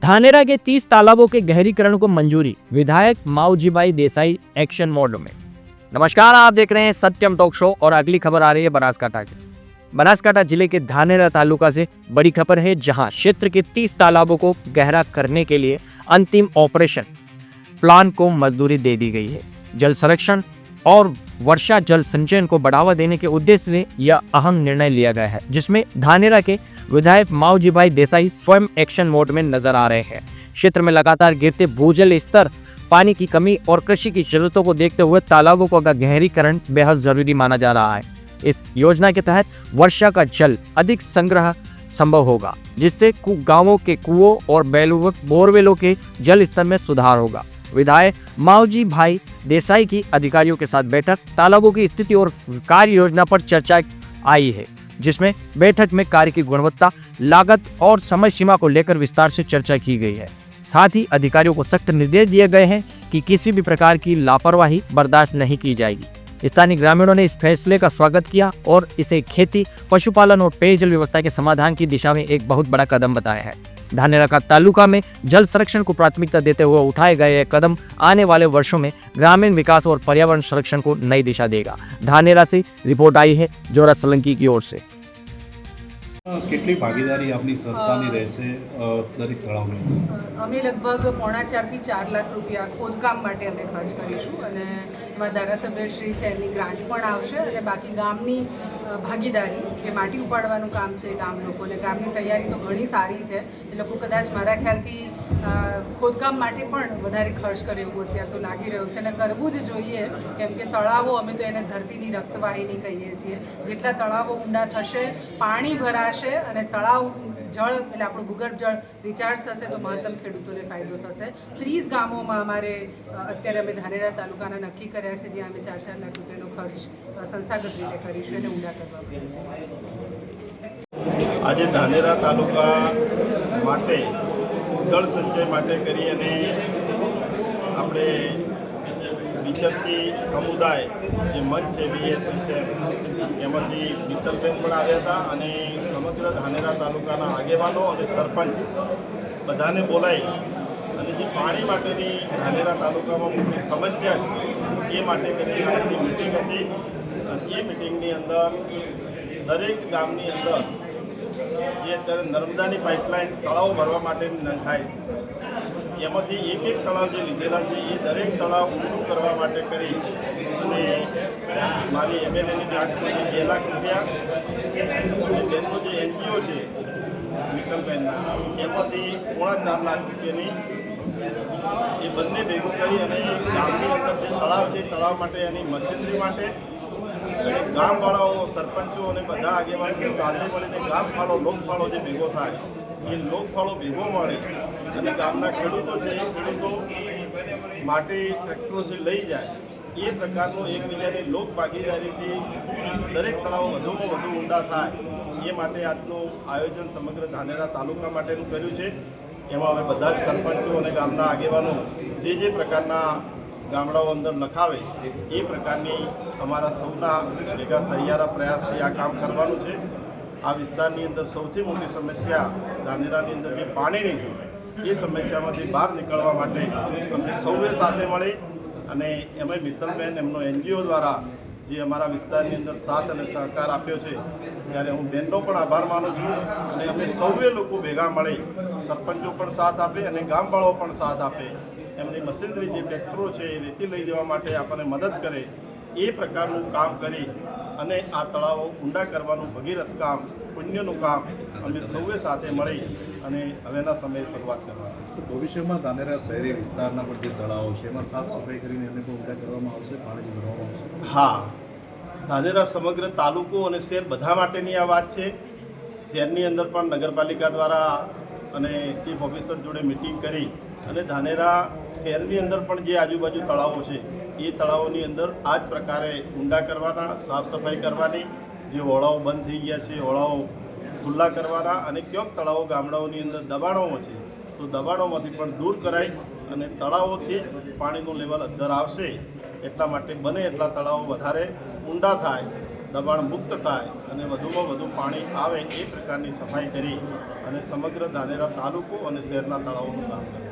धानेरा के 30 तालाबों के गहरीकरण को मंजूरी, विधायक माऊजीभाई देसाई एक्शन मोड में। नमस्कार, आप देख रहे हैं सत्यम टॉक शो और अगली खबर आ रही है बनासकांठा से। बनासकांठा जिले के धानेरा तालुका से बड़ी खबर है, जहां क्षेत्र के 30 तालाबों को गहरा करने के लिए अंतिम ऑपरेशन प्लान को मंजूरी दे दी गई है। जल संरक्षण और वर्षा जल संचयन को बढ़ावा देने के उद्देश्य से यह अहम निर्णय लिया गया है, जिसमें धानेरा के विधायक माऊजीभाई देसाई स्वयं एक्शन मोड में नजर आ रहे हैं। क्षेत्र में लगातार गिरते भूजल स्तर, पानी की कमी और कृषि की जरूरतों को देखते हुए तालाबों का गहरीकरण बेहद जरूरी माना जा रहा है। इस योजना के तहत वर्षा का जल अधिक संग्रह संभव होगा, जिससे गांवों के कुओं और बोरवेलों के जल स्तर में सुधार होगा। विधायक माऊजीभाई देसाई की अधिकारियों के साथ बैठक, तालाबों की स्थिति और कार्य योजना पर चर्चा आई है, जिसमें बैठक में कार्य की गुणवत्ता, लागत और समय सीमा को लेकर विस्तार से चर्चा की गई है। साथ ही अधिकारियों को सख्त निर्देश दिए गए हैं कि किसी भी प्रकार की लापरवाही बर्दाश्त नहीं की जाएगी। स्थानीय ग्रामीणों ने इस फैसले का स्वागत किया और इसे खेती, पशुपालन और पेयजल व्यवस्था के समाधान की दिशा में एक बहुत बड़ा कदम बताया है। धानेरा का तालुका में जल संरक्षण को प्राथमिकता देते हुए उठाए गए यह कदम आने वाले वर्षों में ग्रामीण विकास और पर्यावरण संरक्षण को नई दिशा देगा। धानेरा से रिपोर्ट आई है जोरा सोलंकी की ओर से। કેટલી ભાગીદારી આપની સંસ્થાની રહેશે દરેક તળાવની? અમે લગભગ 4.5 થી 4 લાખ રૂપિયા ખોદકામ માટે અમે ખર્ચ કરીશું અને એમાં ધારાસભ્યશ્રી છે એમની ગ્રાન્ટ પણ આવશે અને બાકી ગામની ભાગીદારી, જે માટી ઉપાડવાનું કામ છે ગામ લોકોને, ગામની તૈયારી તો ઘણી સારી છે। એ લોકો કદાચ મારા ખ્યાલથી ખોદકામ માટે પણ વધારે ખર્ચ કરે એવું અત્યારે તો લાગી રહ્યું છે અને કરવું જ જોઈએ, કેમ કે તળાવો અમે તો એને ધરતીની રક્તવાહિની કહીએ છીએ। જેટલા તળાવો ઊંડા થશે, પાણી ભરાશે અને તળાવ જળ એટલે આપણું ભૂગર્ભ જળ રિચાર્જ થશે તો મહત્તમ ખેડૂતોને ફાયદો થશે। 30 ગામોમાં અમારે અત્યારે અમે ધાનેરા તાલુકાના નક્કી કર્યા છે, જ્યાં અમે 4-4 લાખ રૂપિયાનો ખર્ચ સંસ્થાગત રીતે કરીશું એને ઊંડા કરવા માટે। આજે ધાનેરા તાલુકા માટે જળ સંચય માટે કરી અને આપણે વિચરતી સમુદાય જે મંચ છે VSSM એમાંથી મિત્તલબેન પણ આવ્યા હતા અને સમગ્ર ધાનેરા તાલુકાના આગેવાનો અને સરપંચ બધાને બોલાવી અને જે પાણી માટેની ધાનેરા તાલુકામાં મોટી સમસ્યા છે એ માટે કરીને આજની મિટિંગ હતી। એ મિટિંગની અંદર દરેક ગામની અંદર જે અત્યારે નર્મદાની પાઇપલાઇન તળાવ ભરવા માટેની નંખાય છે એમાંથી એક તળાવ જે લીધેલા છે એ દરેક તળાવ ઊંડું કરવા માટે કરી અને મારી MLAની ગ્રાન્ટમાંથી 2 લાખ રૂપિયા અને બેનનો જે NGO છે મિત્તલબેનના એમાંથી 4.5 લાખ રૂપિયાની એ બંને ભેગું કરી અને ગામની અંદર જે તળાવ છે તળાવ માટે એની મશીનરી માટે અને ગામવાળાઓ, સરપંચો અને બધા આગેવાનો સાથે મળીને ગામ ફાળો, લોકફાળો જે ભેગો થાય એ લોકફાળો ભેગો મળે અને ગામના ખેડૂતો છે એ ખેડૂતો માટી ટ્રેક્ટરોથી લઈ જાય એ પ્રકારનો એકબીજાની લોક ભાગીદારીથી દરેક તળાવો વધુમાં વધુ ઊંડા થાય એ માટે આજનું આયોજન સમગ્ર ધાનેરા તાલુકા માટેનું કર્યું છે। એમાં અમે બધા જ સરપંચો અને ગામના આગેવાનો જે પ્રકારના ગામડાઓ અંદર લખાવે એ પ્રકારની અમારા સૌના ભેગા સહિયારા પ્રયાસથી આ કામ કરવાનું છે। આ વિસ્તારની અંદર સૌથી મોટી સમસ્યા ધાનેરાની અંદર જે પાણીની છે એ સમસ્યામાંથી બહાર નીકળવા માટે અમે સૌએ સાથે મળી અને એમાં મિત્તલબેન એમનો NGO દ્વારા જે અમારા વિસ્તારની અંદર સાથ અને સહકાર આપ્યો છે, ત્યારે હું બેનનો પણ આભાર માનું છું અને અમે સૌએ લોકો ભેગા મળી, સરપંચો પણ સાથ આપે અને ગામવાળાઓ પણ સાથ આપે, એમની મશીનરી જે ટ્રેક્ટરો છે એ રેતી લઈ જવા માટે આપણને મદદ કરે એ પ્રકારનું કામ કરી અને આ તળાવો ઊંડા કરવાનું ભગીરથ કામ, પુણ્યનું કામ અમે સૌએ સાથે મળી અને હવેના સમયે શરૂઆત કરવાની છે। ભવિષ્યમાં ધાનેરા શહેરી વિસ્તારના પર જે તળાવો છે એમાં સાફ સફાઈ કરીને એને પણ ઊંડા કરવામાં આવશે, પાણી ભરવામાં આવશે? હા, ધાનેરા સમગ્ર તાલુકો અને શહેર બધા માટેની આ વાત છે। શહેરની અંદર પણ નગરપાલિકા દ્વારા અને ચીફ ઓફિસર જોડે મિટિંગ કરી અને ધાનેરા શહેરની અંદર પણ જે આજુબાજુ તળાવો છે એ તળાવોની અંદર આ જ પ્રકારે ઊંડા કરવાના, સાફ સફાઈ કરવાની, જે ઓળાઓ બંધ થઈ ગયા છે ઓળાઓ ખુલ્લા કરવાના અને ક્યાંક તળાવો ગામડાઓની અંદર દબાણોમાં છે તો દબાણોમાંથી પણ દૂર કરાય અને તળાવોથી પાણીનું લેવલ અંદર આવશે એટલા માટે બને એટલા તળાવો વધારે ઊંડા થાય દબાણ મુક્ત થાય અને વધુમાં વધુ પાણી આવે એ પ્રકારની સફાઈ કરી અને સમગ્ર ધાનેરા તાલુકો અને શહેરના તળાવોનું કામ કર્યું.